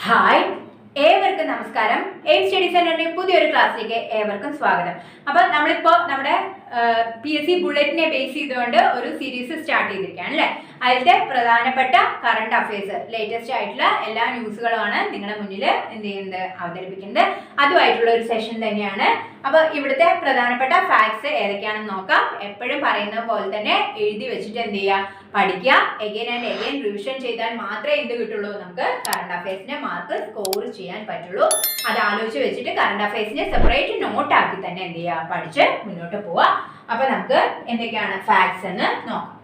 Hi, ഏവർക്കും നമസ്കാരം. Aim study സെന്ററിന്റെ പുതിയൊരു ക്ലാസ്സിലേക്ക് ഏവർക്കും സ്വാഗതം. അപ്പോൾ നമ്മളിപ്പോൾ നമ്മുടെ PSC ബുള്ളറ്റിനെ ബേസ് ചെയ്തുകൊണ്ട് ഒരു സീരീസ് സ്റ്റാർട്ട് ചെയ്തിരിക്കുകയാണ് അല്ലേ. അതിലത്തെ പ്രധാനപ്പെട്ട കറണ്ട് അഫയേഴ്സ്, ലേറ്റസ്റ്റ് ആയിട്ടുള്ള എല്ലാ ന്യൂസുകളുമാണ് നിങ്ങളുടെ മുന്നിൽ അവതരിപ്പിക്കുന്നത്. അതുമായിട്ടുള്ള ഒരു സെഷൻ തന്നെയാണ്. അപ്പോൾ ഇവിടുത്തെ പ്രധാനപ്പെട്ട ഫാക്ട്സ് ഏതൊക്കെയാണെന്ന് നോക്കാം. എപ്പോഴും പറയുന്ന പോലെ തന്നെ എഴുതി വെച്ചിട്ട് എന്ത് ചെയ്യുക, പഠിക്കുക. എഗെയിൻ ആൻഡ് എഗെയിൻ റിവിഷൻ ചെയ്താൽ മാത്രമേ എന്ത് കിട്ടുള്ളൂ, നമുക്ക് കറണ്ട് അഫയേഴ്സിന്റെ മാർക്ക് സ്കോർ ചെയ്യാൻ പറ്റുള്ളൂ. അത് ആലോചിച്ച് വെച്ചിട്ട് കറണ്ട് അഫയേഴ്സിനെ സെപ്പറേറ്റ് നോട്ട് ആക്കി തന്നെ എന്ത് ചെയ്യുക, പഠിച്ച് മുന്നോട്ട് പോവുക. അപ്പൊ നമുക്ക് എന്തൊക്കെയാണ് ഫാക്ട്സ് എന്ന് നോക്കാം.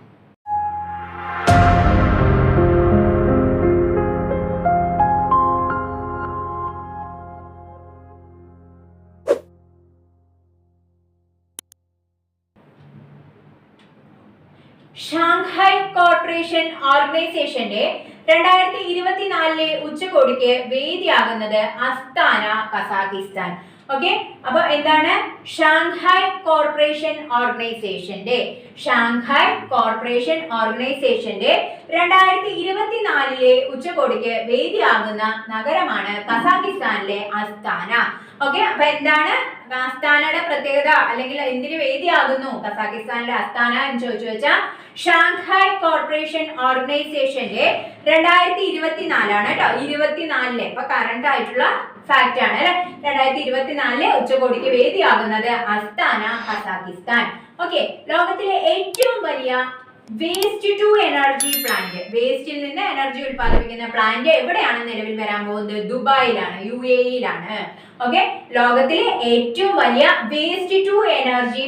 ഷാങ്ഹായ് കോർപ്പറേഷൻ ഓർഗനൈസേഷന്റെ 2024 ഉച്ചകോടിക്ക് വേദിയാകുന്നത് അസ്താന, കസാഖിസ്ഥാൻ. ഓക്കെ, അപ്പൊ എന്താണ് ഷാങ്ഹായ് കോർപ്പറേഷൻ ഓർഗനൈസേഷന്റെ 2024 ഉച്ചകോടിക്ക് വേദിയാകുന്ന നഗരമാണ് കസാഖിസ്ഥാനിലെ അസ്താന. ഓക്കെ, അപ്പൊ എന്താണ് അസ്താനയുടെ പ്രത്യേകത, അല്ലെങ്കിൽ എന്തിനു വേദിയാകുന്നു കസാഖിസ്ഥാനിലെ അസ്താന എന്ന് ചോദിച്ചു വെച്ചാൽ ഷാങ്ഹായ് കോർപ്പറേഷൻ ഓർഗനൈസേഷന്റെ 2024 കേട്ടോ, 24 ഇപ്പൊ കറണ്ട് ആയിട്ടുള്ള ഫാക്ട് ആണ് അല്ലെ. 2024 ഉച്ചകോടിക്ക് വേദിയാകുന്നത് അസ്താന, കസാഖിസ്ഥാൻ. ഓക്കെ, ലോകത്തിലെ ഏറ്റവും വലിയ വേസ്റ്റ് ടു എനർജി പ്ലാന്റ്, വേസ്റ്റിൽ നിന്ന് എനർജി ഉൽപ്പാദിപ്പിക്കുന്ന പ്ലാന്റ് എവിടെയാണ് നിലവിൽ വരാൻ പോകുന്നത്? ദുബായിലാണ്, UAE-യിലാണ്. ഓക്കെ, ലോകത്തിലെ ഏറ്റവും വലിയ വേസ്റ്റ് ടു എനർജി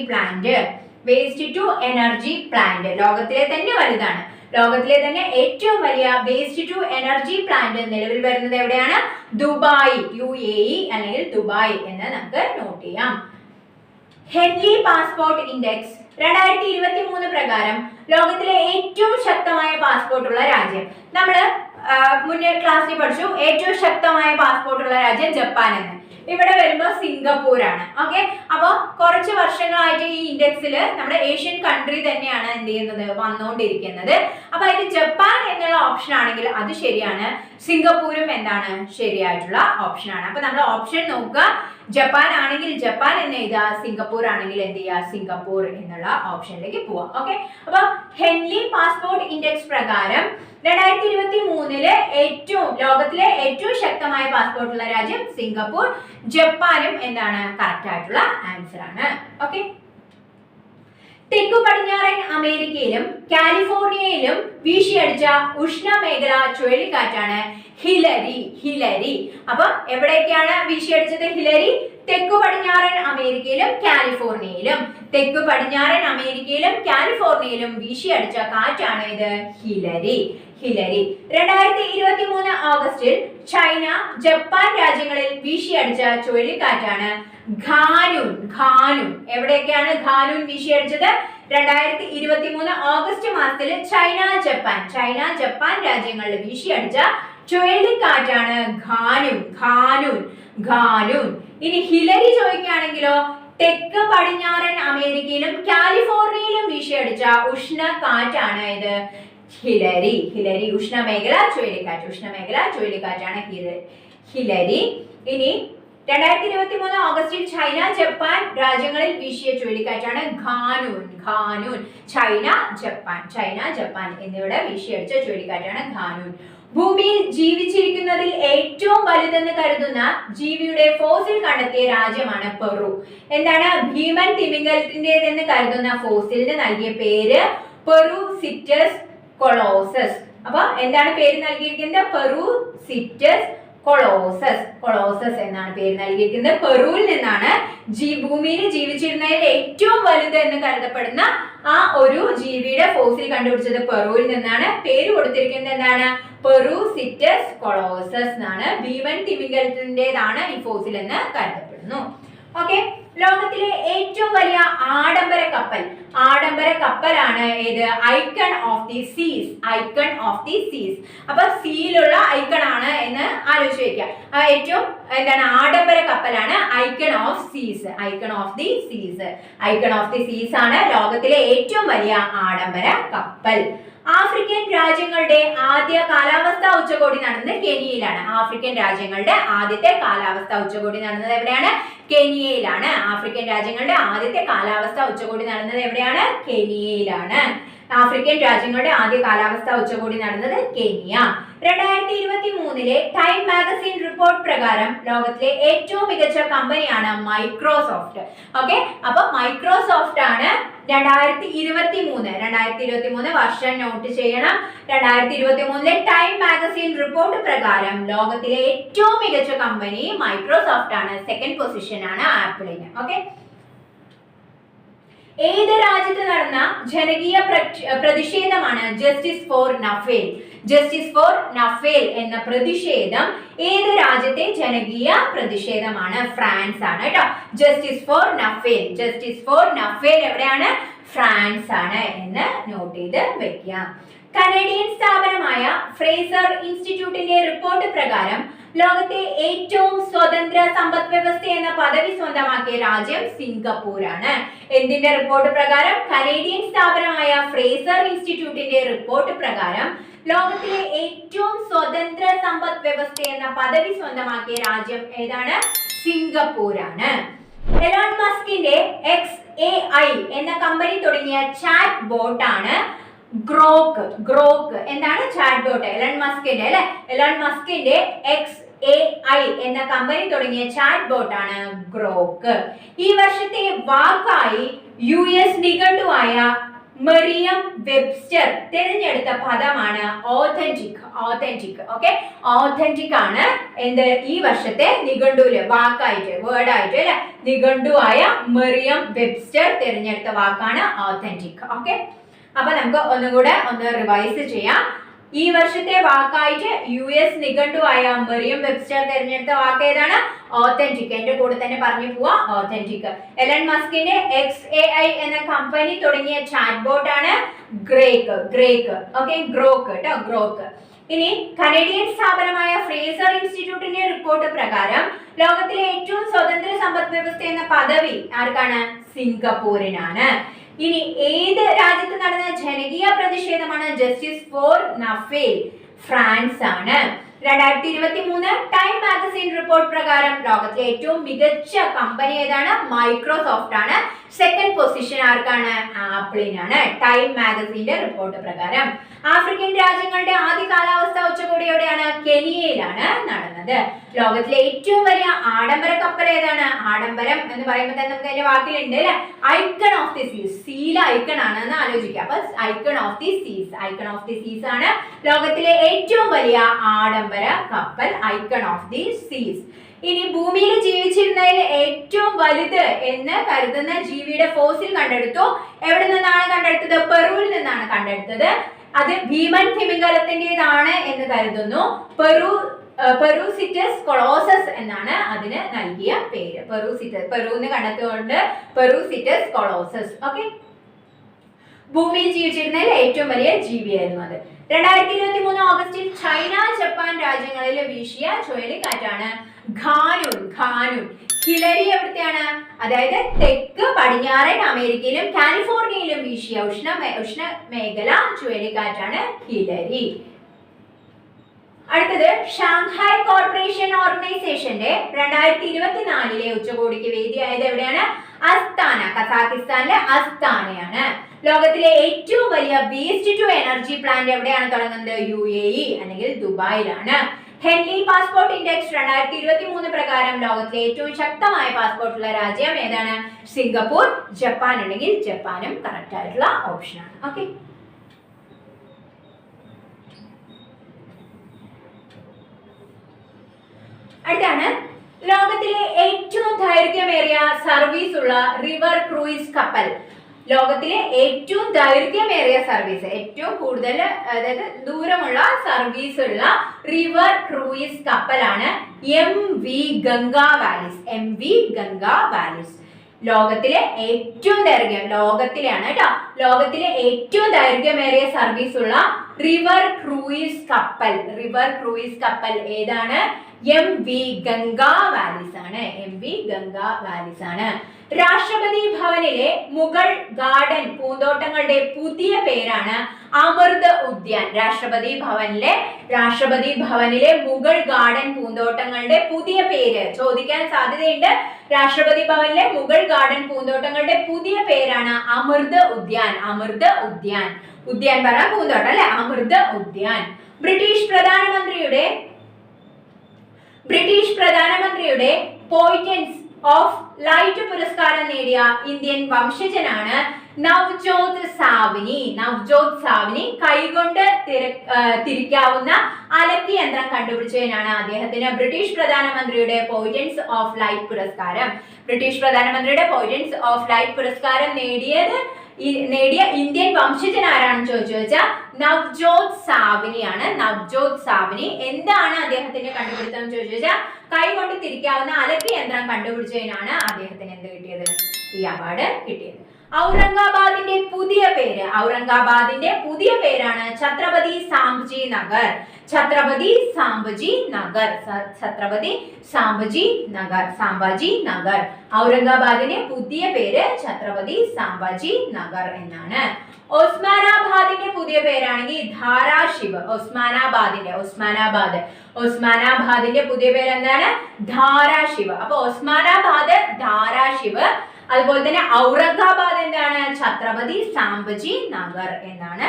പ്ലാന്റ്, ലോകത്തിലെ തന്നെ വലുതാണ്, ലോകത്തിലെ തന്നെ ഏറ്റവും വലിയ വേസ്റ്റ് ടു എനർജി പ്ലാന്റ് നിലവിൽ വരുന്നത് എവിടെയാണ്? ദുബായ്, UAE അല്ലെങ്കിൽ ദുബായ് എന്ന് നമുക്ക് നോട്ട് ചെയ്യാം. ഹെൻലി പാസ്പോർട്ട് ഇൻഡെക്സ് 2023 പ്രകാരം ലോകത്തിലെ ഏറ്റവും ശക്തമായ പാസ്പോർട്ട് ഉള്ള രാജ്യം, നമ്മൾ മുന്നേ ക്ലാസ്സിൽ പഠിച്ചു. ഏറ്റവും ശക്തമായ പാസ്പോർട്ട് ഉള്ള രാജ്യം ജപ്പാൻ എന്ന്. ഇവിടെ വരുമ്പോൾ സിംഗപ്പൂർ ആണ്. ഓക്കെ, അപ്പോൾ കുറച്ച് വർഷങ്ങളായിട്ട് ഈ ഇൻഡെക്സിൽ നമ്മുടെ ഏഷ്യൻ കൺട്രി തന്നെയാണ് എന്ത് ചെയ്യുന്നത്, വന്നുകൊണ്ടിരിക്കുന്നത്. അപ്പൊ അതിൽ ജപ്പാൻ എന്നുള്ള ഓപ്ഷൻ ആണെങ്കിൽ അത് ശരിയാണ്, സിംഗപ്പൂരും എന്താണ് ശരിയായിട്ടുള്ള ഓപ്ഷൻ ആണ്. അപ്പൊ നമ്മൾ ഓപ്ഷൻ നോക്കുക. ജപ്പാൻ ആണെങ്കിൽ ജപ്പാൻ എന്ന് എഴുതുക, സിംഗപ്പൂർ ആണെങ്കിൽ എന്ത് ചെയ്യുക, സിംഗപ്പൂർ എന്നുള്ള ഓപ്ഷനിലേക്ക് പോവാം. ഓക്കെ, അപ്പൊ ഹെൻലി പാസ്പോർട്ട് ഇൻഡെക്സ് പ്രകാരം 2023 ലോകത്തിലെ ഏറ്റവും ശക്തമായ പാസ്പോർട്ട് ഉള്ള രാജ്യം സിംഗപ്പൂർ, ജപ്പാനും എന്താണ് കറക്റ്റ് ആയിട്ടുള്ള ആൻസർ ആണ്. ഓക്കെ, തെക്കു പടിഞ്ഞാറൻ അമേരിക്കയിലും കാലിഫോർണിയയിലും വീശിയടിച്ച ഉഷ്ണമേഖല ചുഴലിക്കാറ്റാണ് ഹിലരി. അപ്പൊ എവിടേക്കാണ് വീശിയടിച്ചത് ഹിലരി? തെക്കു പടിഞ്ഞാറൻ അമേരിക്കയിലും കാലിഫോർണിയയിലും. തെക്കു പടിഞ്ഞാറൻ അമേരിക്കയിലും കാലിഫോർണിയയിലും വീശിയടിച്ച കാറ്റാണ് ഇത് ഹിലരി. 2023 ഓഗസ്റ്റിൽ ചൈന, ജപ്പാൻ രാജ്യങ്ങളിൽ വീശിയടിച്ച ചുഴലിക്കാറ്റാണ് ഖാനൂൻ. എവിടെയൊക്കെയാണ് ഖാനൂൻ വീശിയടിച്ചത്? 2023 ഓഗസ്റ്റ് മാസത്തിൽ ചൈന, ജപ്പാൻ രാജ്യങ്ങളിൽ വീശിയടിച്ച ചുഴലിക്കാറ്റാണ് ഖാനൂൻ. ഇനി ഹിലരി ചോദിക്കുകയാണെങ്കിലോ, തെക്ക് പടിഞ്ഞാറൻ അമേരിക്കയിലും കാലിഫോർണിയയിലും വീശിയടിച്ച ഉഷ്ണ കാറ്റാണ് ഇത് ഹിലരി. ഉഷ്ണമേഖല ചുഴലിക്കാറ്റാണ് ഹിലരി. ഇനി 2023 ഓഗസ്റ്റിൽ ചൈന, ജപ്പാൻ രാജ്യങ്ങളിൽ വീശിയ ചുഴലിക്കാറ്റാണ് ഖാനൂൻ. ചൈന, ജപ്പാൻ എന്നിവിടെ വീശിയടിച്ച ചുഴലിക്കാറ്റാണ് ഖാനൂൻ. ഭൂമിയിൽ ജീവിച്ചിരിക്കുന്നതിൽ ഏറ്റവും വലുതെന്ന് കരുതുന്ന ജീവിയുടെ ഫോസിൽ കണ്ടെത്തിയ രാജ്യമാണ് പെറു. എന്താണ് ഭീമൻ തിമിംഗലത്തിന്റേതെന്ന് കരുതുന്ന ഫോസിലിന് നൽകിയ പേര് പെറുസിറ്റസ് കൊളോസസ്. അപ്പൊ എന്താണ് പേര് നൽകിയിരിക്കുന്നത്? പെറുസിറ്റസ് കൊളോസസ് എന്നാണ് പേര് നൽകിയിരിക്കുന്നത്. പെറുവിൽ നിന്നാണ് ഭൂമിയിൽ ജീവിച്ചിരുന്നതിൽ ഏറ്റവും വലുത് എന്ന് കരുതപ്പെടുന്ന ആ ഒരു ജീവിയുടെ ഫോസിൽ കണ്ടുപിടിച്ചത് പെറുവിൽ നിന്നാണ്. പേര് കൊടുത്തിരിക്കുന്നത് എന്താണ്? പെറുസിറ്റസ് കൊളോസസ് എന്നാണ്. ഭീമൻ തിമിംഗലത്തിന്റേതാണ് ഈ ഫോസിൽ എന്ന് കരുതപ്പെടുന്നു. ഓക്കെ, ലോകത്തിലെ ഏറ്റവും വലിയ ആഡംബര കപ്പലാണ് ഏത്? ഐക്കൺ ഓഫ് ദി സീസ്. അപ്പൊ സീലുള്ള ഐക്കൺ ആണ് എന്ന് ആലോചിച്ച് വെക്കുക. ഏറ്റവും എന്താണ് ആഡംബര കപ്പലാണ് ഐക്കൺ ഓഫ് ദി സീസ് ആണ് ലോകത്തിലെ ഏറ്റവും വലിയ ആഡംബര കപ്പൽ. ആഫ്രിക്കൻ രാജ്യങ്ങളുടെ ആദ്യ കാലാവസ്ഥാ ഉച്ചകോടി നടന്നത് കെനിയയിലാണ്. ആഫ്രിക്കൻ രാജ്യങ്ങളുടെ ആദ്യത്തെ കാലാവസ്ഥാ ഉച്ചകോടി നടന്നത് എവിടെയാണ്? കെനിയയിലാണ്. ആഫ്രിക്കൻ രാജ്യങ്ങളുടെ ആദ്യത്തെ കാലാവസ്ഥാ ഉച്ചകോടി നടന്നത് എവിടെയാണ്? കെനിയയിലാണ്. ആഫ്രിക്കൻ രാജ്യങ്ങളുടെ ആദ്യ കാലാവസ്ഥാ ഉച്ചകോടി നടന്നത് കെനിയ. 2023 ടൈം മാഗസിൻ റിപ്പോർട്ട് പ്രകാരം ലോകത്തിലെ ഏറ്റവും മികച്ച കമ്പനിയാണ് മൈക്രോസോഫ്റ്റ്. ഓക്കെ, അപ്പൊ മൈക്രോസോഫ്റ്റ് ആണ് 2023 വർഷം നോട്ട് ചെയ്യണം. 2023 ടൈം മാഗസിൻ റിപ്പോർട്ട് പ്രകാരം ലോകത്തിലെ ഏറ്റവും മികച്ച കമ്പനി മൈക്രോസോഫ്റ്റ് ആണ്. സെക്കൻഡ് പൊസിഷൻ ആണ് ആപ്പിളിന്. ഓക്കെ, ഏത് രാജ്യത്ത് നടന്ന ജനകീയ പ്രതിഷേധമാണ് ജസ്റ്റിസ് ഫോർ നഫേൽ? ജസ്റ്റിസ് ഫോർ നഫേൽ എന്ന പ്രതിഷേധം ഏത് രാജ്യത്തെ ജനകീയ പ്രതിഷേധമാണ്? ഫ്രാൻസ് ആണ് കേട്ടോ. ജസ്റ്റിസ് ഫോർ നഫേൽ, ജസ്റ്റിസ് ഫോർ നഫേൽ എവിടെയാണ്? ഫ്രാൻസ് ആണ് എന്ന് നോട്ട് ചെയ്ത് വെക്കുക. കനേഡിയൻ സ്ഥാപനമായ ഫ്രേസർ ഇൻസ്റ്റിറ്റ്യൂട്ടിന്റെ റിപ്പോർട്ട് പ്രകാരം ലോകത്തെ ഏറ്റവും സ്വതന്ത്ര സമ്പദ് വ്യവസ്ഥ എന്ന പദവി സ്വന്തമാക്കിയ രാജ്യം സിംഗപ്പൂരാണ്. എന്തിന്റെ റിപ്പോർട്ട് പ്രകാരം? കനേഡിയൻ സ്ഥാപനമായ ഫ്രേസർ ഇൻസ്റ്റിറ്റ്യൂട്ടിന്റെ റിപ്പോർട്ട് പ്രകാരം ലോകത്തിലെ ഏറ്റവും സ്വതന്ത്ര സമ്പദ് വ്യവസ്ഥ എന്ന പദവി സ്വന്തമാക്കിയ രാജ്യം ഏതാണ്? സിംഗപ്പൂരാണ്. എലോൺ മസ്കിന്റെ XAI എന്ന കമ്പനി തുടങ്ങിയ ചാറ്റ് ബോട്ട് ആണ് ഗ്രോക്ക്. എന്താണ് ചാറ്റ് ബോട്ട്? എലോൺ മസ്കിന്റെ XAI എന്ന കമ്പനി തുടങ്ങിയ ചാറ്റ് ബോട്ട് ആണ് ഗ്രോക്ക്. ഈ വർഷത്തെ വാക്കായി US നിഘണ്ടുവായ മറിയം വെബ്സ്റ്റർ തിരഞ്ഞെടുത്ത പദമാണ് ഓതന്റിക്. ഓക്കെ, ഓതന്റിക് ആണ് എന്ത് ഈ വർഷത്തെ നിഘണ്ടുവില് വാക്കായിട്ട്, വേർഡായിട്ട് അല്ലെ, നിഘണ്ടുവായ മറിയം വെബ്സ്റ്റർ തിരഞ്ഞെടുത്ത വാക്കാണ് ഓതന്റിക്. ഓക്കെ, അപ്പൊ നമുക്ക് ഒന്നുകൂടെ ഒന്ന് റിവൈസ് ചെയ്യാം. ഈ വർഷത്തെ വാക്കായിട്ട് US നിഘണ്ടുവായ മറിയം വെബ്സ്റ്റർ തിരഞ്ഞെടുത്ത വാക്ക് ഏതാണ്? ഓതന്റിക്. എന്റെ കൂടെ തന്നെ പറഞ്ഞു പോവാ, ഓതന്റിക്. എലൺ മസ്കിന്റെ XAI എന്ന കമ്പനി തുടങ്ങിയ ചാറ്റ് ബോട്ട് ആണ് ഗ്രോക്ക്. Okay, Grok. ഇനി കനേഡിയൻ സ്ഥാപനമായ ഫ്രേസർ ഇൻസ്റ്റിറ്റ്യൂട്ടിന്റെ റിപ്പോർട്ട് പ്രകാരം ലോകത്തിലെ ഏറ്റവും സ്വതന്ത്ര സമ്പദ് വ്യവസ്ഥ എന്ന പദവി ആർക്കാണ്? സിംഗപ്പൂരിനാണ്. ഇനി ഏത് രാജ്യത്ത് നടന്ന ജനകീയ പ്രതിഷേധമാണ്? ജസ്റ്റിസ് ഫോർ നഫേൽ, ഫ്രാൻസ് ആണ്. 2023 ടൈം മാഗസിൻ റിപ്പോർട്ട് പ്രകാരം ലോകത്തിലെ ഏറ്റവും മികച്ച കമ്പനി ഏതാണ്? മൈക്രോസോഫ്റ്റ് ആണ്. സെക്കൻഡ് പൊസിഷൻ ആർക്കാണ്? ആപ്പിളിനാണ്. ടൈം മാഗസിന്റെ റിപ്പോർട്ട് പ്രകാരം. ആഫ്രിക്കൻ രാജ്യങ്ങളുടെ ആദ്യ കാലാവസ്ഥാ ഉച്ചകോടി എവിടെയാണ്? കെനിയയിലാണ് നടന്നത്. ലോകത്തിലെ ഏറ്റവും വലിയ ആഡംബര കപ്പൽ ഏതാണ്? ആഡംബരം എന്ന് പറയുമ്പോൾ തന്നെ നമുക്ക് അതിന്റെ വാക്കിലുണ്ട് അല്ലെ, ഐക്കൺ ഓഫ് ദി സീസ്. സീല ഐക്കൺ ആണെന്ന് ആലോചിക്കുക. അപ്പൊ ഐക്കൺ ഓഫ് ദി സീസ് ആണ് ലോകത്തിലെ ഏറ്റവും വലിയ ആഡംബര കപ്പൽ, ഐക്കൺ ഓഫ് ദി സീസ്. ഇനി ഭൂമിയിൽ ജീവിച്ചിരുന്നതിൽ ഏറ്റവും വലുത് എന്ന് കരുതുന്ന ജീവിയുടെ ഫോസിൽ കണ്ടെടുത്തു. എവിടെ നിന്നാണ് കണ്ടെടുത്തത്? പെറുവിൽ നിന്നാണ് കണ്ടെടുത്തത്. അത് ഭീമൻ തിമിംഗലത്തിൻ്റെതാണ് എന്ന് കരുതുന്നു. പെറുസിറ്റസ് കൊളോസസ് എന്നാണ് അതിന് നൽകിയ പേര്. പെറുന്ന് കണ്ടെത്തുകൊണ്ട് പെറുസിറ്റസ് കൊളോസസ്. ഓക്കെ, ഭൂമിയിൽ ജീവിച്ചിരുന്നതിൽ ഏറ്റവും വലിയ ജീവിയായിരുന്നു അത്. 2023 ഓഗസ്റ്റിൽ ചൈന, ജപ്പാൻ രാജ്യങ്ങളിൽ വീശിയ ചുഴലിക്കാറ്റാണ് ഖാനൂൻ. ഹിലരി എവിടത്തെയാണ്? അതായത് തെക്ക് പടിഞ്ഞാറൻ അമേരിക്കയിലും കാലിഫോർണിയയിലും വീശിയ ഉഷ്ണമേഖല ചുഴലിക്കാറ്റാണ് ഹിലരി. അടുത്തത് ഷാങ്ഹായ് കോർപ്പറേഷൻ ഓർഗനൈസേഷന്റെ 2024 ഉച്ചകോടിക്ക് വേദിയായത് എവിടെയാണ്? അസ്താന, കസാഖിസ്ഥാനിലെ അസ്താനയാണ്. ലോകത്തിലെ ഏറ്റവും വലിയ വേസ്റ്റ് ടു എനർജി പ്ലാന്റ് എവിടെയാണ് തുടങ്ങുന്നത്? UAE അല്ലെങ്കിൽ ദുബായിലാണ്. ഹെൻലി പാസ്പോർട്ട് ഇൻഡെക്സ് 2023 പ്രകാരം ലോകത്തിലെ ഏറ്റവും ശക്തമായ പാസ്പോർട്ട് ഉള്ള രാജ്യം ഏതാണ്? സിംഗപ്പൂർ. ജപ്പാൻ ഉണ്ടെങ്കിൽ ജപ്പാനും കറക്റ്റ് ആയിട്ടുള്ള ഓപ്ഷനാണ്. ഓക്കെ, അടുത്താണ് ലോകത്തിലെ ഏറ്റവും ദൈർഘ്യമേറിയ സർവീസ് ഉള്ള റിവർ ക്രൂയിസ് കപ്പൽ. ലോകത്തിലെ ഏറ്റവും ദൈർഘ്യമേറിയ സർവീസ്, ഏറ്റവും കൂടുതൽ അതായത് ദൂരമുള്ള സർവീസ് ഉള്ള റിവർ ക്രൂയിസ് കപ്പലാണ് MV ഗംഗാ വാലിസ്. ലോകത്തിലെ ഏറ്റവും ദൈർഘ്യമാണ് കേട്ടോ. ലോകത്തിലെ ഏറ്റവും ദൈർഘ്യമേറിയ സർവീസ് ഉള്ള റിവർ ക്രൂയിസ് കപ്പൽ ഏതാണ്? MV ഗംഗാ വാലിസ് ആണ്. MV ഗംഗാ വാലിസ് ആണ്. രാഷ്ട്രപതി ഭവനിലെ മുഗൾ ഗാർഡൻ പൂന്തോട്ടങ്ങളുടെ പുതിയ പേരാണ് അമൃത് ഉദ്യാൻ. രാഷ്ട്രപതി ഭവനിലെ മുഗൾ ഗാർഡൻ പൂന്തോട്ടങ്ങളുടെ പുതിയ പേര് ചോദിക്കാൻ സാധ്യതയുണ്ട്. രാഷ്ട്രപതി ഭവനിലെ മുഗൾ ഗാർഡൻ പൂന്തോട്ടങ്ങളുടെ പുതിയ പേരാണ് അമൃത് ഉദ്യാൻ. ഉദ്യാൻ പറ പൂന്തോട്ടം അല്ലെ, അമൃത് ഉദ്യാൻ. ബ്രിട്ടീഷ് പ്രധാനമന്ത്രിയുടെ പോയിന്റ്സ് ഓഫ് ലൈറ്റ് പുരസ്കാരം നേടിയ ഇന്ത്യൻ വംശജനാണ് നവ്ജോത് സാവ്നി. കൈകൊണ്ട് തിരിക്കാവുന്ന അലക്ക് യന്ത്രം കണ്ടുപിടിച്ചതിനാണ് അദ്ദേഹത്തിന് ബ്രിട്ടീഷ് പ്രധാനമന്ത്രിയുടെ പോയിന്റ്സ് ഓഫ് ലൈറ്റ് പുരസ്കാരം നേടിയ ഇന്ത്യൻ വംശജൻ ആരാണെന്ന് ചോദിച്ചാൽ നവ്ജോത് സാവ്നി. എന്താണ് അദ്ദേഹത്തിന്റെ കണ്ടുപിടുത്തം ചോദിച്ചാൽ കൈ കൊണ്ട് തിരിക്കാവുന്ന അലക്ക് യന്ത്രം കണ്ടുപിടിച്ചതിനാണ് അദ്ദേഹത്തിന് എന്ത് കിട്ടിയത്? ഈ അവാർഡ് കിട്ടിയത്. ഔറംഗാബാദിന്റെ പുതിയ പേരാണ് ഛത്രപതി സാംബജി നഗർ. ഔറംഗാബാദിന്റെ പുതിയ പേര് ഛത്രപതി സാംബജി നഗർ എന്നാണ്. ഒസ്മാനാബാദിന്റെ പുതിയ പേരാണെങ്കിൽ ധാരാശിവ്. ഒസ്മാനാബാദിന്റെ പുതിയ പേര് എന്താണ്? ധാരാശിവ്. അപ്പൊ ഒസ്മാനാബാദ് ധാരാശിവ്. അതുപോലെ തന്നെ ഔറംഗാബാദ് എന്താണ്? ഛത്രപതി സാംബജി നഗർ എന്നാണ്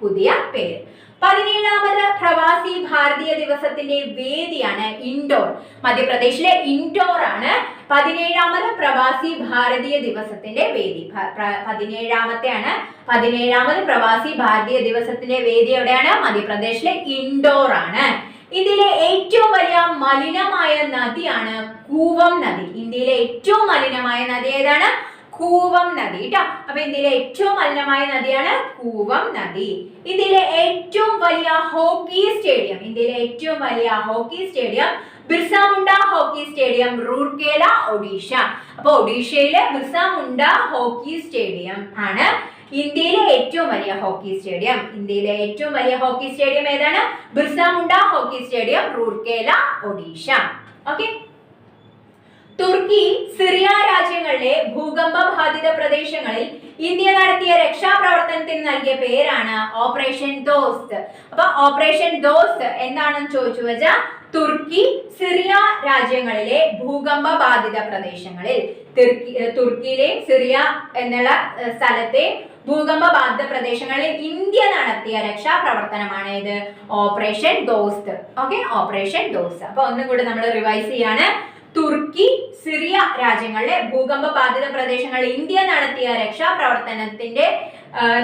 പുതിയ പേര്. 17ാമത് പ്രവാസി ഭാരതീയ ദിവസത്തിന്റെ വേദിയാണ് ഇൻഡോർ. മധ്യപ്രദേശിലെ ഇൻഡോർ ആണ് 17ാമത് പ്രവാസി ഭാരതീയ ദിവസത്തിന്റെ വേദി. 17ാമത് പ്രവാസി ഭാരതീയ ദിവസത്തിന്റെ വേദി എവിടെയാണ്? മധ്യപ്രദേശിലെ ഇൻഡോർ ആണ്. ഇന്ത്യയിലെ ഏറ്റവും വലിയ മലിനമായ നദിയാണ് കൂവം നദി. ഇന്ത്യയിലെ ഏറ്റവും മലിനമായ നദി ഏതാണ്? കൂവം നദി ട്ടോ. അപ്പൊ ഇന്ത്യയിലെ ഏറ്റവും മലിനമായ നദിയാണ് കൂവം നദി. ഇന്ത്യയിലെ ഏറ്റവും വലിയ hockey stadium Birsa Munda hockey stadium, Rourkela, Odisha. അപ്പൊ ഒഡീഷയിലെ ബിർസ മുണ്ട ഹോക്കി സ്റ്റേഡിയം ആണ് ഇന്ത്യയിലെ ഏറ്റവും വലിയ ഹോക്കി സ്റ്റേഡിയം. ഏതാണ്? Birsa Munda hockey stadium, Rourkela, Odisha. Okay. Turkey, Syria രാജ്യങ്ങളിലെ ഭൂകമ്പ ബാധിത പ്രദേശങ്ങളിൽ ഇന്ത്യ നടത്തിയ രക്ഷാപ്രവർത്തനത്തിന് നൽകിയ പേരാണ് ഓപ്പറേഷൻ ദോസ്ത്. അപ്പൊ ഓപ്പറേഷൻ ദോസ്ത് എന്താണെന്ന് ചോദിച്ചു വെച്ചാൽ തുർക്കി, സിറിയ രാജ്യങ്ങളിലെ ഭൂകമ്പ ബാധിത പ്രദേശങ്ങളിൽ തുർക്കിയിലെ സിറിയ എന്നുള്ള സ്ഥലത്തെ ഭൂകമ്പ ബാധിത പ്രദേശങ്ങളിൽ ഇന്ത്യ നടത്തിയ രക്ഷാപ്രവർത്തനമാണ് ഇത് ഓപ്പറേഷൻ ദോസ്ത്. ഓക്കെ, ഓപ്പറേഷൻ ദോസ്ത്. അപ്പൊ ഒന്നും കൂടി നമ്മൾ റിവൈസ് ചെയ്യാണ്. തുർക്കി, സിറിയ രാജ്യങ്ങളിലെ ഭൂകമ്പ ബാധിത പ്രദേശങ്ങളിൽ ഇന്ത്യ നടത്തിയ രക്ഷാപ്രവർത്തനത്തിന്റെ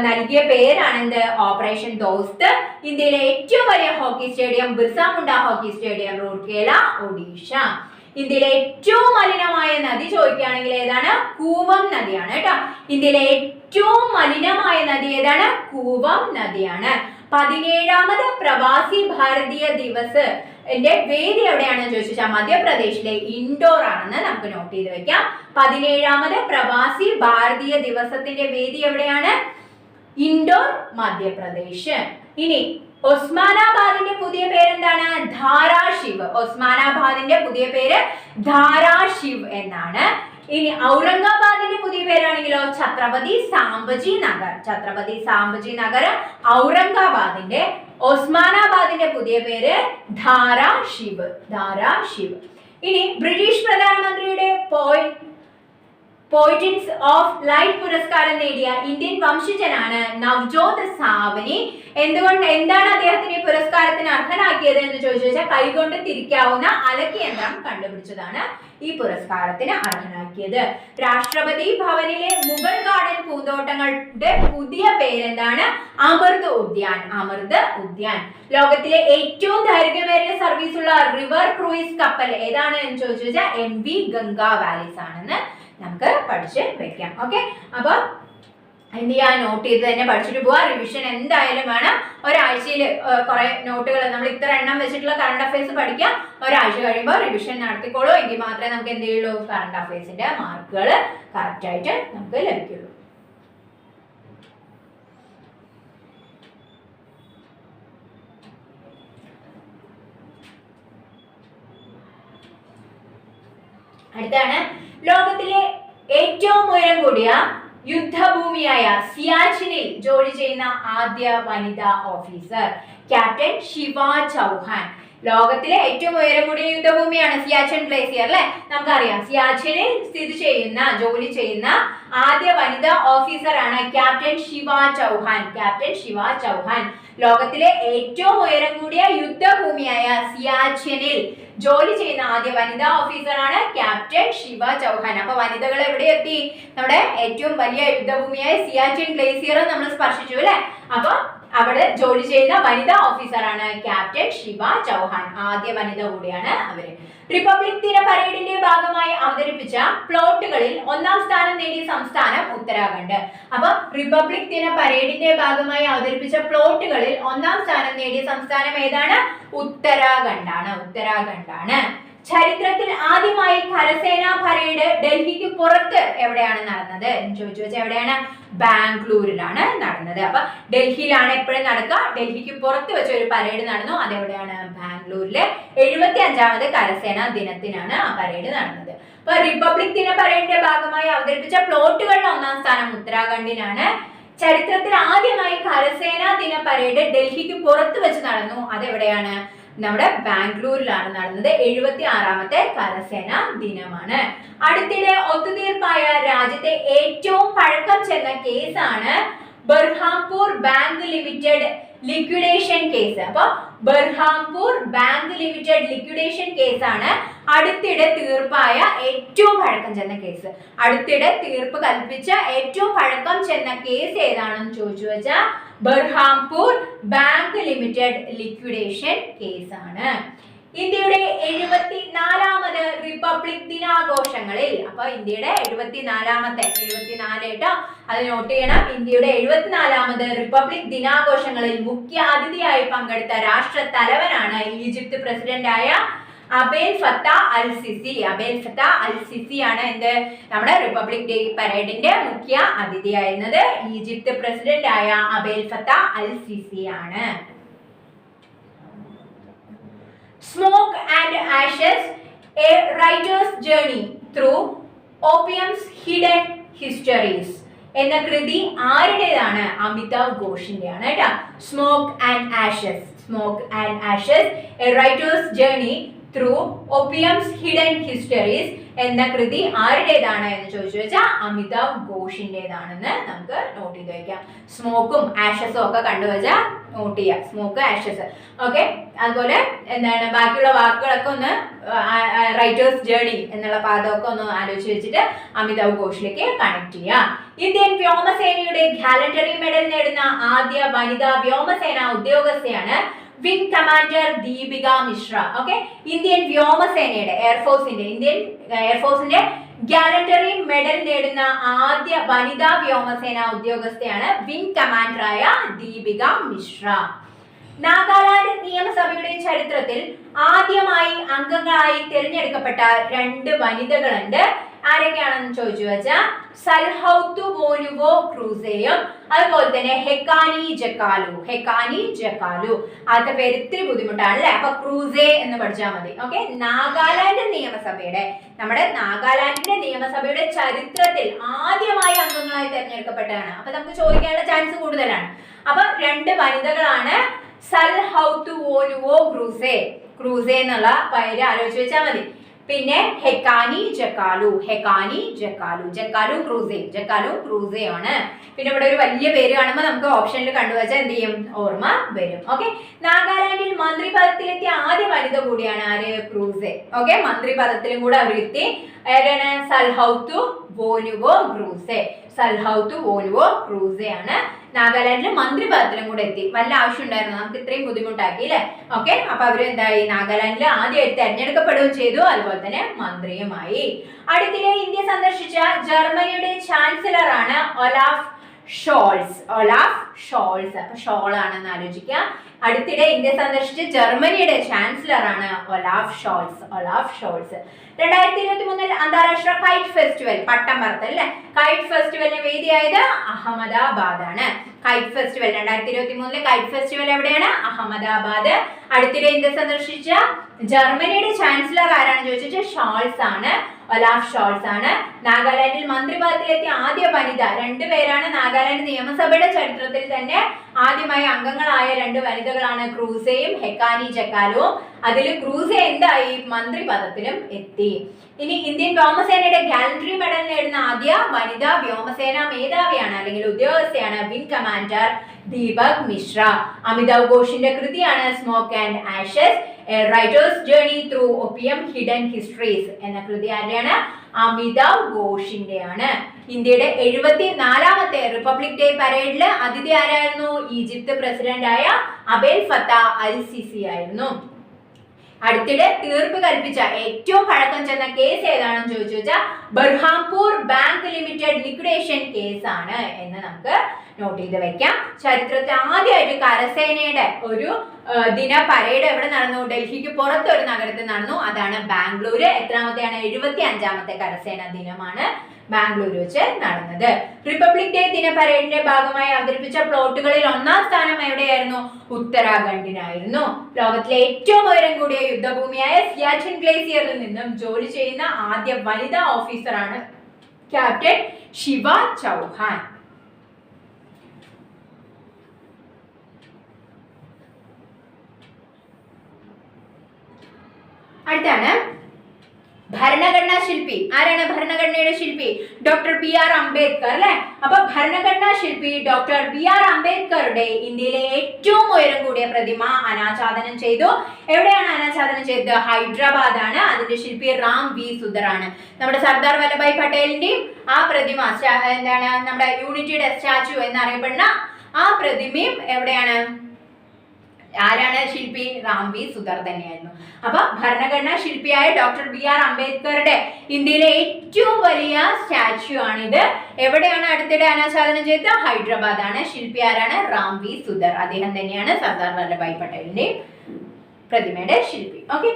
നൽകിയ പേരാണ് എന്ത്? ഓപ്പറേഷൻ ദോസ്ത്. ഇന്ത്യയിലെ ഏറ്റവും വലിയ hockey stadium Birsa Munda hockey stadium, Rourkela, Odisha. ഇന്ത്യയിലെ ഏറ്റവും മലിനമായ നദി ചോദിക്കുകയാണെങ്കിൽ ഏതാണ്? കൂവം നദിയാണ് കേട്ടോ. ഇന്ത്യയിലെ ഏറ്റവും മലിനമായ നദി ഏതാണ്? കൂവം നദിയാണ്. 17ാമത് പ്രവാസി ഭാരതീയ ദിവസ് വേദി എവിടെയാണെന്ന് ചോദിച്ചാൽ മധ്യപ്രദേശിലെ ഇൻഡോർ ആണെന്ന് നമുക്ക് നോട്ട് ചെയ്ത് വെക്കാം. 17ാമത് പ്രവാസി ഭാരതീയ ദിവസത്തിന്റെ വേദി എവിടെയാണ്? ഇൻഡോർ, മധ്യപ്രദേശ്. ഇനി ഒസ്മാനാബാദിന്റെ പുതിയ പേരെന്താണ്? ധാരാശിവ്. ഒസ്മാനാബാദിന്റെ പുതിയ പേര് ധാരാശിവ് എന്നാണ്. ഇനി ഔറംഗാബാദിന്റെ പുതിയ പേരാണെങ്കിലോ ഛത്രപതി സാംബജി നഗർ. ഔറംഗാബാദിന്റെ ഒസ്മാനാബാദിന്റെ പുതിയ പേര് ധാരാശിവ്. ഇനി ബ്രിട്ടീഷ് പ്രധാനമന്ത്രിയുടെ പോയിന്റ്സ് ഓഫ് ലൈറ്റ് പുരസ്കാരം നേടിയ ഇന്ത്യൻ വംശജനാണ് നവ്ജോത് സാവ്നി. എന്താണ് അദ്ദേഹത്തിന് ഈ പുരസ്കാരത്തിന് അർഹനാക്കിയത് എന്ന് ചോദിച്ചാൽ കൈകൊണ്ട് തിരിക്കാവുന്ന അലക്ക് യന്ത്രം കണ്ടുപിടിച്ചതാണ് ഈ പുരസ്കാരത്തിന് അർഹനാക്കിയത്. രാഷ്ട്രപതി ഭവനിലെ മുഗൾ ഗാർഡൻ പൂന്തോട്ടങ്ങളുടെ പുതിയ പേരെന്താണ്? അമൃത് ഉദ്യാൻ. ലോകത്തിലെ ഏറ്റവും ദൈർഘ്യമേറിയ സർവീസുള്ള റിവർ ക്രൂയിസ് കപ്പൽ ഏതാണ് എന്ന് ചോദിച്ചാൽ MV ഗംഗാ വാലിസ് ആണെന്ന് നമുക്ക് പഠിച്ച് വെക്കാം. ഓക്കെ, അപ്പൊ എന്ത് ചെയ്യാൻ? നോട്ട് ചെയ്ത് തന്നെ പഠിച്ചിട്ട് പോവാ. റിവിഷൻ എന്തായാലും വേണം. ഒരാഴ്ചയിൽ കുറെ നോട്ടുകൾ നമ്മൾ ഇത്ര എണ്ണം വെച്ചിട്ടുള്ള കറണ്ട് അഫയേഴ്സ് പഠിക്കാം. ഒരാഴ്ച കഴിയുമ്പോൾ റിവിഷൻ നടത്തിക്കോളൂ. എങ്കിൽ മാത്രമേ നമുക്ക് എന്ത് ചെയ്യുള്ളൂ? കറണ്ട് അഫയേഴ്സിന്റെ മാർക്കുകൾ കറക്റ്റ് ആയിട്ട് നമുക്ക് ലഭിക്കുള്ളൂ. അടുത്താണ് ലോകത്തിലെ ഏറ്റവും ഉയരം കൂടിയ യുദ്ധഭൂമിയായ സിയാച്ചിനിൽ ജോലി ചെയ്യുന്ന ആദ്യ വനിതാ ഓഫീസർ ക്യാപ്റ്റൻ ശിവ ചൗഹാൻ. ലോകത്തിലെ ഏറ്റവും ഉയരം കൂടിയ യുദ്ധഭൂമിയാണ് സിയാച്ചിൻ ഗ്ലേസിയർ അല്ലെ, നമുക്കറിയാം. സിയാച്ചിനിൽ സ്ഥിതി ചെയ്യുന്ന ജോലി ചെയ്യുന്ന ആദ്യ വനിതാ ഓഫീസറാണ് ക്യാപ്റ്റൻ ശിവ ചൗഹാൻ. ക്യാപ്റ്റൻ ശിവ ചൗഹാൻ ലോകത്തിലെ ഏറ്റവും ഉയരം കൂടിയ യുദ്ധഭൂമിയായ സിയാച്ചിനിൽ ജോലി ചെയ്യുന്ന ആദ്യ വനിതാ ഓഫീസറാണ് ക്യാപ്റ്റൻ ശിവ ചൗഹാൻ. അപ്പൊ വനിതകൾ എവിടെ എത്തി? നമ്മുടെ ഏറ്റവും വലിയ യുദ്ധഭൂമിയായ സിയാച്ചിൻ ഗ്ലേസിയർ നമ്മൾ സ്പർശിച്ചു അല്ലെ. അപ്പൊ അവിടെ ജോലി ചെയ്യുന്ന വനിതാ ഓഫീസറാണ് ക്യാപ്റ്റൻ ശിവ ചൗഹാൻ. ആദ്യ വനിത കൂടിയാണ് അവര്. റിപ്പബ്ലിക് ദിന പരേഡിന്റെ ഭാഗമായി അവതരിപ്പിച്ച പ്ലോട്ടുകളിൽ ഒന്നാം സ്ഥാനം നേടിയ സംസ്ഥാനം ഉത്തരാഖണ്ഡ്. അപ്പൊ റിപ്പബ്ലിക് ദിന പരേഡിന്റെ ഭാഗമായി അവതരിപ്പിച്ച പ്ലോട്ടുകളിൽ ഒന്നാം സ്ഥാനം നേടിയ സംസ്ഥാനം ഏതാണ്? ഉത്തരാഖണ്ഡാണ്. ഉത്തരാഖണ്ഡാണ്. ചരിത്രത്തിൽ ആദ്യമായി കരസേനാ പരേഡ് ഡൽഹിക്ക് പുറത്ത് എവിടെയാണ് നടന്നത് എന്ന് ചോദിച്ചു വെച്ചാൽ എവിടെയാണ്? ബാംഗ്ലൂരിലാണ് നടന്നത്. അപ്പൊ ഡൽഹിയിലാണ് എപ്പോഴും നടക്കുക, ഡൽഹിക്ക് പുറത്ത് വെച്ച ഒരു പരേഡ് നടന്നു. അതെവിടെയാണ്? ബാംഗ്ലൂരിലെ 75ാമത് കരസേനാ ദിനത്തിനാണ് ആ പരേഡ് നടന്നത്. അപ്പൊ റിപ്പബ്ലിക് ദിന പരേഡിന്റെ ഭാഗമായി അവതരിപ്പിച്ച പ്ലോട്ടുകളിൽ ഒന്നാം സ്ഥാനം ഉത്തരാഖണ്ഡിനാണ്. ചരിത്രത്തിൽ ആദ്യമായി കരസേനാ ദിന പരേഡ് ഡൽഹിക്ക് പുറത്ത് വെച്ച് നടന്നു. അതെവിടെയാണ്? നമ്മുടെ ബാംഗ്ലൂരിലാണ് നടന്നത്. 76ാമത്തെ കരസേന ദിനമാണ്. അടുത്തിടെ ഒത്തുതീർപ്പായ രാജ്യത്തെ ഏറ്റവും പഴക്കം ചെന്ന കേസാണ് Berhampur bank limited liquidation case. അപ്പൊ ബർഹാംപൂർ ബാങ്ക് ലിമിറ്റഡ് ലിക്വിഡേഷൻ കേസാണ് അടുത്തിടെ തീർപ്പായ ഏറ്റവും പഴക്കം ചെന്ന കേസ്. അടുത്തിടെ തീർപ്പ് കൽപ്പിച്ച ഏറ്റവും പഴക്കം ചെന്ന കേസ് ഏതാണെന്ന് ചോദിച്ചു വെച്ചാൽ ബർഹാംപൂർ ബാങ്ക് ലിമിറ്റഡ് ലിക്വിഡേഷൻ കേസാണ്. ഇന്ത്യയുടെ 74ാമത് റിപ്പബ്ലിക് ദിനാഘോഷങ്ങളിൽ, അപ്പൊ ഇന്ത്യയുടെ 74 കേട്ടോ, അത് നോട്ട് ചെയ്യണം. ഇന്ത്യയുടെ 74ാമത് റിപ്പബ്ലിക് ദിനാഘോഷങ്ങളിൽ മുഖ്യ അതിഥിയായി പങ്കെടുത്ത രാഷ്ട്ര തലവനാണ് ഈജിപ്ത് പ്രസിഡന്റായ Abdel Fattah al Sisi. Abdel Fattah al Sisi ആണ് എന്ത്? നമ്മുടെ റിപ്പബ്ലിക് ഡേ പരേഡിന്റെ മുഖ്യ അതിഥിയായിരുന്നത് ഈജിപ്ത് പ്രസിഡന്റ് ആയ അബേൽ ഫത്ത അൽ സിസി ആണ്. Smoke and ashes, a writer's journey through opium's hidden histories എന്ന കൃതി ആരുടേതാണ്? അമിതാവ് ഘോഷിന്റെയാണ് കേട്ടോ. Smoke and ashes, smoke and ashes, a writer's journey through opium's hidden histories എന്ന കൃതി ആരുടേതാണ് എന്ന് ചോദിച്ചു വെച്ചാൽ അമിതാവ് ഘോഷിന്റേതാണെന്ന് നമുക്ക് നോട്ട് ചെയ്ത് വയ്ക്കാം. സ്മോക്കും ആഷസും ഒക്കെ കണ്ടുവച്ചാൽ നോട്ട് ചെയ്യാം. Smoke, Ashes. ഓക്കെ. അതുപോലെ എന്താണ് ബാക്കിയുള്ള വാക്കുകളൊക്കെ ഒന്ന് റൈറ്റേഴ്സ് ജേർണി എന്നുള്ള പാദമൊക്കെ ഒന്ന് ആലോചിച്ച് വെച്ചിട്ട് അമിതാവ് ഘോഷിലേക്ക് കണക്ട് ചെയ്യാം. ഇന്ത്യൻ വ്യോമസേനയുടെ ഗാലണ്ടറി മെഡൽ നേടുന്ന ആദ്യ വനിതാ വ്യോമസേന ഉദ്യോഗസ്ഥയാണ് wing commander Deepika Mishra. Okay. Indian വ്യോമസേനയുടെ ഇന്ത്യൻ എയർഫോഴ്സിന്റെ ഗാലണ്ടറി മെഡൽ നേടുന്ന ആദ്യ വനിതാ വ്യോമസേന ഉദ്യോഗസ്ഥയാണ് വിംഗ് കമാൻഡറായ ദീപിക മിശ്ര. നാഗാലാൻഡ് നിയമസഭയുടെ ചരിത്രത്തിൽ ആദ്യമായി അംഗങ്ങളായി തിരഞ്ഞെടുക്കപ്പെട്ട 2 വനിതകളുണ്ട്. ആരൊക്കെയാണെന്ന് ചോദിച്ചു വെച്ചാൽ സൽഹൌത്തു ബോനുവോ ക്രൂസയും അതുപോലെ തന്നെ ഹെക്കാനി ജക്കാലു. ഹെക്കാനി ജക്കാലു. ആദ്യത്തെ പേര് ഇത്തിരി ബുദ്ധിമുട്ടാണ് അല്ലെ. അപ്പൊ ക്രൂസെ എന്ന് പഠിച്ചാൽ മതി. ഓക്കെ. നമ്മുടെ നാഗാലാൻഡിന്റെ നിയമസഭയുടെ ചരിത്രത്തിൽ ആദ്യമായി അംഗങ്ങളായി തിരഞ്ഞെടുക്കപ്പെട്ടതാണ്. അപ്പൊ നമുക്ക് ചോദിക്കാനുള്ള ചാൻസ് കൂടുതലാണ്. അപ്പൊ 2 വനിതകളാണ്. സൽഹൌത്തു ബോനുവോ ക്രൂസെ, ക്രൂസെ എന്നുള്ള പേര് ആലോചിച്ച് വെച്ചാൽ മതി. പിന്നെ ഹെക്കാനി ജക്കാലു, ഹെക്കാനി ജക്കാലു, ജക്കാലു ക്രൂസെ, ജക്കാലു ക്രൂസെ ആണ്. പിന്നെ ഇവിടെ ഒരു വലിയ പേര് കാണുമ്പോൾ നമുക്ക് ഓപ്ഷനിൽ കണ്ടുവച്ചാൽ എന്ത് ചെയ്യും? ഓർമ്മ വരും. ഓക്കെ. നാഗാലാൻഡിൽ മന്ത്രിപദത്തിലെത്തിയ ആദ്യ വനിത കൂടിയാണ് ആര്? ക്രൂസെ. ഓക്കെ. മന്ത്രിപദത്തിലും കൂടെ അവരെത്തി. ആരാണ്? സൽഹൌത്തു ബോനുവോ ക്രൂസെ. സൽഹൌത്തു ബോനുവോ ക്രൂസെ ആണ് നാഗാലാൻഡിൽ മന്ത്രിപദത്തിലും കൂടെ എത്തി. വല്ല ആവശ്യം ഉണ്ടായിരുന്നു? നമുക്ക് ഇത്രയും ബുദ്ധിമുട്ടാക്കി അല്ലെ. ഓക്കെ. അപ്പൊ അവര് എന്തായി? നാഗാലാൻഡിൽ ആദ്യമായിട്ട് തെരഞ്ഞെടുക്കപ്പെടുകയും ചെയ്തു, അതുപോലെ തന്നെ മന്ത്രിയുമായി. അടുത്തിടെ ഇന്ത്യ സന്ദർശിച്ച ജർമ്മനിയുടെ ചാൻസലർ ആണ് ഒലാഫ് ഷോൾസ്. Olaf shawls. അപ്പൊ ഷോൾ ആണെന്ന് ആലോചിക്കുക. അടുത്തിടെ ഇന്ത്യ സന്ദർശിച്ച ജർമ്മനിയുടെ ചാൻസലർ ആണ് ഒലാഫ് ഷോൾസ്. Olaf shawls. 2023 അന്താരാഷ്ട്ര കൈറ്റ് ഫെസ്റ്റിവൽ, പട്ടം പറത്തൽ അല്ലെ, കൈറ്റ് ഫെസ്റ്റിവലിന് വേദിയായത് അഹമ്മദാബാദ് ആണ്. കൈറ്റ് ഫെസ്റ്റിവൽ 2023 കൈറ്റ് ഫെസ്റ്റിവൽ എവിടെയാണ്? അഹമ്മദാബാദ്. അടുത്തിടെ ഇന്ത്യ സന്ദർശിച്ച ജർമ്മനിയുടെ ചാൻസലർ ആരാണ് ചോദിച്ചിട്ട് ഷോൾസ് ആണ്. ഒലാഫ് ഷോൾസ് ആണ്. നാഗാലാൻഡിൽ മന്ത്രിപദത്തിലെത്തിയ ആദ്യ വനിത 2 പേരാണ്. നാഗാലാൻഡ് നിയമസഭയുടെ ചരിത്രത്തിൽ തന്നെ ആദ്യമായി അംഗങ്ങളായ 2 വനിതകളാണ് ക്രൂസയും ഹെക്കാനി ജക്കാലുവും. അതിൽ ക്രൂസ എന്തായി, മന്ത്രിപദത്തിലും എത്തി. ഇനി ഇന്ത്യൻ വ്യോമസേനയുടെ ഗാലൻട്രി മെഡൽ നേടുന്ന ആദ്യ വനിതാ വ്യോമസേന മേധാവിയാണ് അല്ലെങ്കിൽ ഉദ്യോഗസ്ഥയാണ് വിംഗ് കമാൻഡർ ദീപക് മിശ്ര. അമിതാവ് ഘോഷിന്റെ കൃതിയാണ് smoke and ashes, a writer's journey through Opium hidden histories എന്ന കൃതി ആരെയാണ്, അമിതാവ് ഘോഷിന്റെയാണ്. ഇന്ത്യയുടെ 74ാമത്തെ റിപ്പബ്ലിക് ഡേ പരേഡില് അതിഥി ആരായിരുന്നു, ഈജിപ്ത് പ്രസിഡന്റായ അബേൽ ഫത്ത അൽ സിസി ആയിരുന്നു. അടുത്തിടെ തീർപ്പ് കൽപ്പിച്ച ഏറ്റവും പഴക്കം ചെന്ന കേസ് ഏതാണെന്ന് ചോദിച്ചു വെച്ചാൽ Berhampur bank limited liquidation case ആണ് എന്ന് നമുക്ക് നോട്ട് ചെയ്ത് വെക്കാം. ചരിത്രത്തിൽ ആദ്യമായിട്ട് കരസേനയുടെ ഒരു ദിന പരേഡ് എവിടെ നടന്നു, ഡൽഹിക്ക് പുറത്ത് ഒരു നഗരത്തിൽ നടന്നു. അതാണ് ബാംഗ്ലൂര്. എത്രാമത്തെയാണ്, 75ാമത്തെ കരസേന ദിനമാണ് ബാംഗ്ലൂർ വെച്ച് നടന്നത്. റിപ്പബ്ലിക് ഡേ ദിന പരേഡിന്റെ ഭാഗമായി അവതരിപ്പിച്ച പ്ലോട്ടുകളിൽ 1ാം സ്ഥാനം എവിടെയായിരുന്നു, ഉത്തരാഖണ്ഡിനായിരുന്നു. ലോകത്തിലെ ഏറ്റവും ഉയരം കൂടിയ യുദ്ധഭൂമിയായ സിയാച്ചിൻ ഗ്ലേസിയറിൽ നിന്നും ജോലി ചെയ്യുന്ന ആദ്യ വനിതാ ഓഫീസറാണ് ക്യാപ്റ്റൻ ശിവ ചൗഹാൻ. അടുത്താണ് ഭരണഘടനാ ശില്പി. ആരാണ് ഭരണഘടനയുടെ ശില്പി, ഡോക്ടർ BR അംബേദ്കർ അല്ലെ. അപ്പൊ ഭരണഘടനാ ശില്പി ഡോക്ടർ BR അംബേദ്കറുടെ ഇന്ത്യയിലെ ഏറ്റവും ഉയരം കൂടിയ പ്രതിമ അനാച്ഛാദനം ചെയ്തു. എവിടെയാണ് അനാച്ഛാദനം ചെയ്തത്, ഹൈദരാബാദ് ആണ്. അതിന്റെ ശില്പി റാം വി സുധർ ആണ്. നമ്മുടെ സർദാർ വല്ലഭായ് പട്ടേലിന്റെയും ആ പ്രതിമ എന്താണ്, നമ്മുടെ യൂണിറ്റിയുടെ സ്റ്റാച്യു എന്നറിയപ്പെടുന്ന ആ പ്രതിമയും എവിടെയാണ്, ആരാണ് ശില്പി, റാം വി സുധർ തന്നെയായിരുന്നു. അപ്പൊ ഭരണഘടനാ ശില്പിയായ ഡോക്ടർ BR അംബേദ്കറുടെ ഇന്ത്യയിലെ ഏറ്റവും വലിയ സ്റ്റാച്യു ആണിത്. എവിടെയാണ് അടുത്തിടെ അനാച്ഛാദനം ചെയ്തത്, ഹൈദരാബാദ് ആണ്. ശില്പി ആരാണ്, റാം വി സുധർ. അദ്ദേഹം തന്നെയാണ് സർദാർ വല്ലഭായ് പട്ടേലിന്റെ പ്രതിമയുടെ ശില്പി. Okay.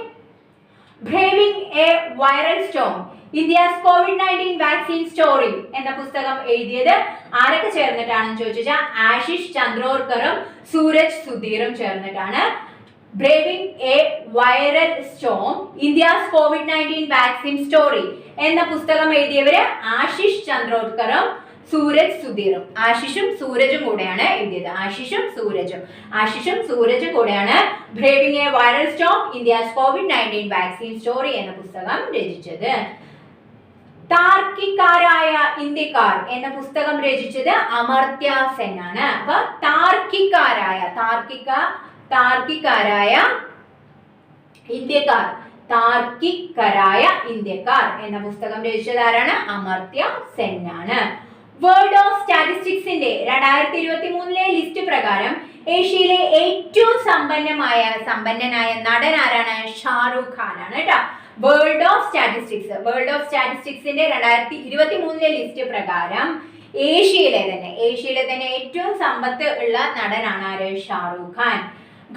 Braving A viral Storm, India's COVID-19 vaccine story എന്ന പുസ്തകം എഴുതിയത് ആരൊക്കെ ചേർന്നിട്ടാണെന്ന് ചോദിച്ചാൽ ആശിഷ് ചന്ദ്രോർക്കറും സൂരജ് സുധീറും ചേർന്നിട്ടാണ്. Braving A viral Storm, India's COVID-19 vaccine story എന്ന പുസ്തകം എഴുതിയവര് ആശിഷ് ചന്ദ്രോർക്കറും സൂരജ് സുധീറും. ആശിഷും സൂരജും കൂടെയാണ് എഴുതിയത്. ആശിഷും സൂരജും കൂടെയാണ് braving A viral Storm, India's COVID-19 vaccine story എന്ന പുസ്തകം രചിച്ചത്. താർക്കിക്കാരായ ഇന്ത്യക്കാർ എന്ന പുസ്തകം രചിച്ചത് അമർത്യ സെൻ ആണ്. അപ്പൊ താർക്കിക്കാരായ ഇന്ത്യക്കാർ എന്ന പുസ്തകം രചിച്ചത് ആരാണ്, അമർത്യ സെൻ ആണ്. വേൾഡ് ഓഫ് സ്റ്റാറ്റിസ്റ്റിക്സിന്റെ 2023 ലിസ്റ്റ് പ്രകാരം ഏഷ്യയിലെ ഏറ്റവും സമ്പന്നനായ നടൻ ആരാണ്, ഷാരൂഖ് ഖാൻ ആണ് കേട്ടോ. വേൾഡ് ഓഫ് സ്റ്റാറ്റിസ്റ്റിക്സിന്റെ 2023 ലിസ്റ്റ് പ്രകാരം ഏഷ്യയിലെ തന്നെ ഏറ്റവും സമ്പത്ത് ഉള്ള നടനാണ് ആര്, ഷാരൂഖ് ഖാൻ.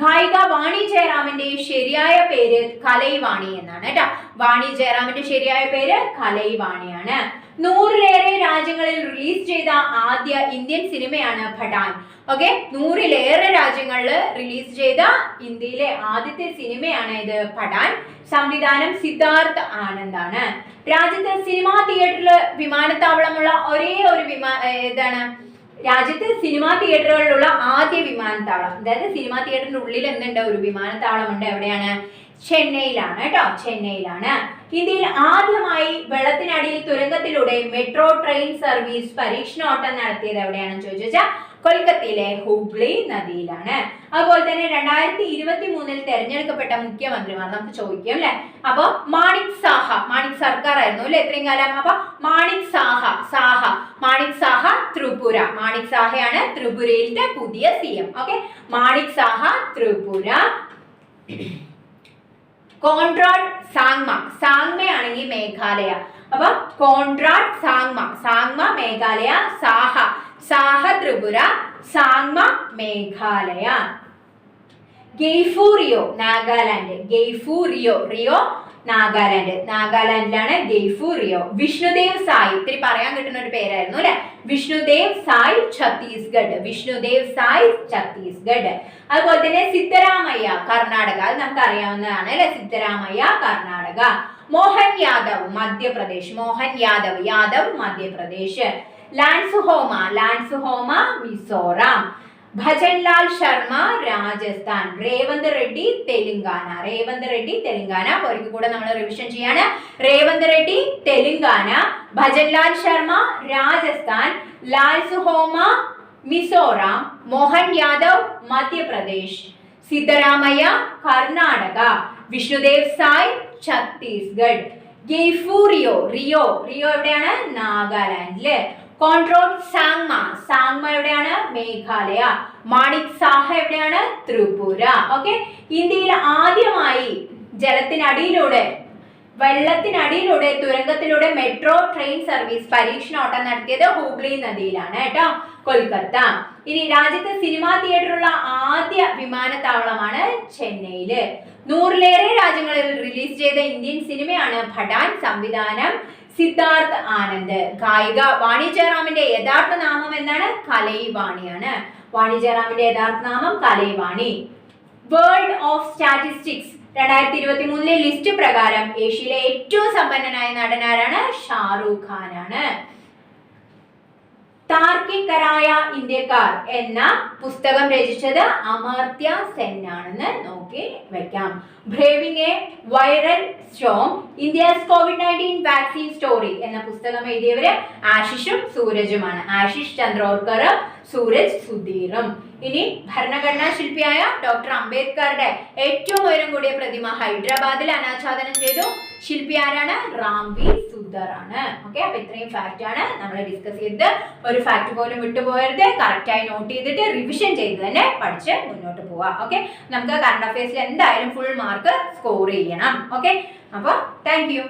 ഗായിക വാണി ജയറാമിന്റെ ശരിയായ പേര് കലൈവാണി എന്നാണ് കേട്ടോ. വാണി ജയറാമിന്റെ ശരിയായ പേര് കലൈവാണിയാണ്. 100ലേറെ രാജ്യങ്ങളിൽ റിലീസ് ചെയ്ത ആദ്യ ഇന്ത്യൻ സിനിമയാണ് പഠാൻ. ഓക്കെ, 100ലേറെ രാജ്യങ്ങളിൽ റിലീസ് ചെയ്ത ഇന്ത്യയിലെ ആദ്യത്തെ സിനിമയാണ് ഇത് പഠാൻ. സംവിധാനം സിദ്ധാർത്ഥ് ആനന്ദ് ആണ്. രാജ്യത്തെ സിനിമാ തിയേറ്ററിൽ വിമാനത്താവളമുള്ള ഒരേ ഒരു രാജ്യത്തെ സിനിമാ തിയേറ്ററുകളിലുള്ള ആദ്യ വിമാനത്താവളം, അതായത് സിനിമാ തിയേറ്ററിന്റെ ഉള്ളിൽ എന്തുണ്ട്, ഒരു വിമാനത്താവളം ഉണ്ട്. എവിടെയാണ്, ചെന്നൈയിലാണ് കേട്ടോ. ചെന്നൈയിലാണ്. ഇന്ത്യയിൽ ആദ്യമായി വെള്ളത്തിനടിയിൽ തുരങ്കത്തിലൂടെ മെട്രോ ട്രെയിൻ സർവീസ് പരീക്ഷണോട്ടം നടത്തിയത് എവിടെയാണെന്ന് ചോദിച്ചാൽ കൊൽക്കത്തയിലെ ഹൂഗ്ലി നദിയിലാണ്. അതുപോലെ തന്നെ 2023 തെരഞ്ഞെടുക്കപ്പെട്ട മുഖ്യമന്ത്രിമാർ നമുക്ക് ചോദിക്കാം അല്ലെ. അപ്പൊ മാണിക് സർക്കാർ ആയിരുന്നു അല്ലെ ഇത്രയും കാലം. അപ്പൊ മാണിക് സാഹ ത്രിപുര. മാണിക് സാഹയാണ് ത്രിപുരയിലെ പുതിയ CM. ഓക്കെ, മാണിക് സാഹ ത്രിപുര. കോൺറാഡ് സാങ്മയാണെങ്കിൽ മേഘാലയ. അപ്പൊ കോൺറാഡ് സാങ്മ മേഘാലയ, സാഹ ത്രിപുര, സാങ്മ മേഘാലയ. ഗെയ്ഫു റിയോ നാഗാലാൻഡിലാണ് ഗെയ്ഫു റിയോ. വിഷ്ണുദേവ് സായ്, ഇത്തിരി പറയാൻ കിട്ടുന്ന ഒരു പേരായിരുന്നു അല്ലെ. വിഷ്ണുദേവ് സായ് ഛത്തീസ്ഗഡ്. അതുപോലെ തന്നെ സിദ്ധരാമയ്യ കർണാടക, അത് നമുക്ക് അറിയാവുന്നതാണ് അല്ലെ. സിദ്ധരാമയ്യ കർണാടക. മോഹൻ യാദവ് മധ്യപ്രദേശ്. മോഹൻ യാദവ്, യാദവ് മധ്യപ്രദേശ്. ലാൻസുഹോമ മിസോറാം. ഭജൻലാൽ ശർമ്മ രാജസ്ഥാൻ. രേവന്ത് റെഡ്ഡി തെലുങ്കാന. ഒരിക്കൽ കൂടെ നമ്മൾ റിവിഷൻ ചെയ്യാണ്. രേവന്ത് റെഡ്ഡി തെലുങ്കാന, ഭജൻലാൽ ശർമ്മ രാജസ്ഥാൻ, ലാൽസുഹോമ മിസോറാം, മോഹൻ യാദവ് മധ്യപ്രദേശ്, സിദ്ധരാമയ്യ കർണാടക, വിഷ്ണുദേവ് സായ് ഛത്തീസ്ഗഡ്, ഗെയ്ഫു റിയോ എവിടെയാണ്? നാഗാലാൻഡില്. കോൺട്രോഡ് സാങ്മ എവിടെയാണ്? മേഘാലയ. മാണിക് സാഹ എവിടെയാണ്? ത്രിപുര. ഓക്കെ, ഇന്ത്യയിൽ ആദ്യമായി വെള്ളത്തിനടിയിലൂടെ തുരങ്കത്തിലൂടെ മെട്രോ ട്രെയിൻ സർവീസ് പരീക്ഷണോട്ടം നടത്തിയത് ഹൂഗ്ലി നദിയിലാണ് കേട്ടോ, കൊൽക്കത്ത. ഇനി രാജ്യത്തെ സിനിമാ തിയേറ്ററുള്ള ആദ്യ വിമാനത്താവളമാണ് ചെന്നൈയില്. 100ലേറെ രാജ്യങ്ങളിൽ റിലീസ് ചെയ്ത ഇന്ത്യൻ സിനിമയാണ് പഠാൻ. സംവിധാനം സിദ്ധാർത്ഥ് ആനന്ദ്. ഗായിക വാണി ജയറാമിന്റെ യഥാർത്ഥ നാമം എന്താണ്? കലൈവാണിയാണ്. വാണി ജയറാമിന്റെ യഥാർത്ഥ നാമം Kalaivani. World of statistics 2023 list പ്രകാരം ഏഷ്യയിലെ ഏറ്റവും സമ്പന്നനായ നടനാരാണ്? ഷാറൂഖ് ഖാൻ ആണ്. താർക്കികരായ ഇന്ത്യക്കാർ എന്ന പുസ്തകം രചിച്ചത് അമർത്യ സെൻ ആണെന്ന് നോക്കി വെക്കാം. Braving A viral Storm, India's COVID-19 vaccine story എന്ന പുസ്തകം എഴുതിയവര് ആശിഷും സൂരജുമാണ്. ആശിഷ് ചന്ദ്രോർക്കറും സൂരജ് സുധീറും. ഇനി ഭരണഘടനാ ശില്പിയായ ഡോക്ടർ അംബേദ്കറുടെ ഏറ്റവും ഉയരം കൂടിയ പ്രതിമ ഹൈദരാബാദിൽ അനാച്ഛാദനം ചെയ്തു. ശില്പി ആരാണ്? റാംവി സുന്ദർ ആണ്. ഓക്കെ, അപ്പൊ ഇത്രയും ഫാക്റ്റ് ആണ് നമ്മൾ ഡിസ്കസ് ചെയ്തത്. ഒരു ഫാക്ട് പോലും വിട്ടുപോകരുത്. കറക്റ്റായി നോട്ട് ചെയ്തിട്ട് റിവിഷൻ ചെയ്ത് തന്നെ പഠിച്ച് മുന്നോട്ട് പോവാം. ഓക്കെ, നമുക്ക് കറണ്ട് അഫയേഴ്സിൽ എന്തായാലും ഫുൾ മാർക്ക് സ്കോർ ചെയ്യണം. ഓക്കെ, അപ്പോൾ താങ്ക് യു.